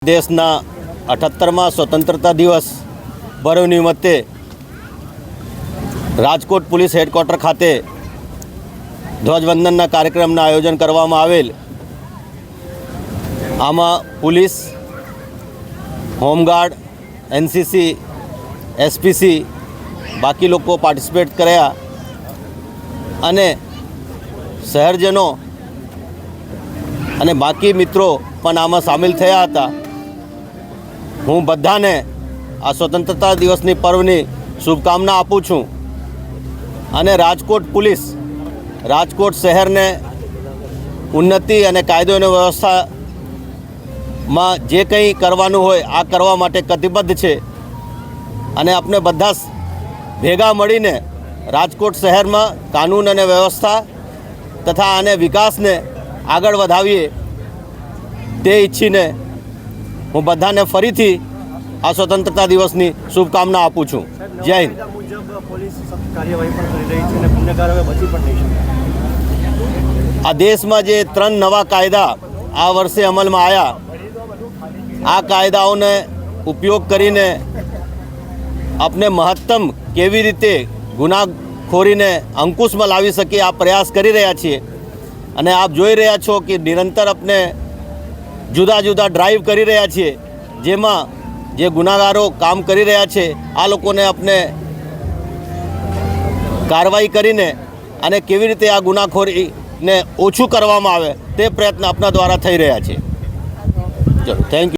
દેશના 78મા સ્વતંત્રતા દિવસ પર્વ નિમિત્તે રાજકોટ પોલીસ હેડક્વાર્ટર ખાતે ધ્વજવંદનના કાર્યક્રમનું આયોજન કરવામાં આવેલ। આમાં પોલીસ, હોમગાર્ડ, એનસીસી, એસપીસી બાકી લોકો પાર્ટિસિપેટ કર્યા અને શહેરજનો અને બાકી મિત્રો પણ આમાં સામેલ થયા હતા। હું બધાને આ સ્વતંત્રતા દિવસની પર્વની શુભકામના આપું છું અને રાજકોટ પોલીસ રાજકોટ શહેરને ઉન્નતિ અને કાયદો અને વ્યવસ્થામાં જે કંઈ કરવાનું હોય આ કરવા માટે કટિબદ્ધ છે અને આપણે બધા ભેગા મળીને રાજકોટ શહેરમાં કાનૂન અને વ્યવસ્થા તથા આને વિકાસને આગળ વધાવીએ તે ઈચ્છીને હું બધાને ફરીથી આ સ્વતંત્રતા દિવસની શુભકામના આપું છું। જય હિન્દ। આ દેશમાં જે 3 નવા કાયદા આ વર્ષે અમલમાં આવ્યા, આ કાયદાઓને ઉપયોગ કરીને આપણે મહત્તમ કેવી રીતે ગુનાખોરીને અંકુશમાં લાવી શકીએ આ પ્રયાસ કરી રહ્યા છીએ। અને આપ જોઈ રહ્યા છો કે નિરંતર આપણે જુદા જુદા ડ્રાઈવ કરી રહ્યા છીએ, જેમાં જે ગુનાગારો કામ કરી રહ્યા છે આ લોકોને આપણે કાર્યવાહી કરીને અને કેવી રીતે આ ગુનાખોરીને ઓછું કરવામાં આવે તે પ્રયત્ન આપણા દ્વારા થઈ રહ્યા છે। ચલો, થેન્ક યુ।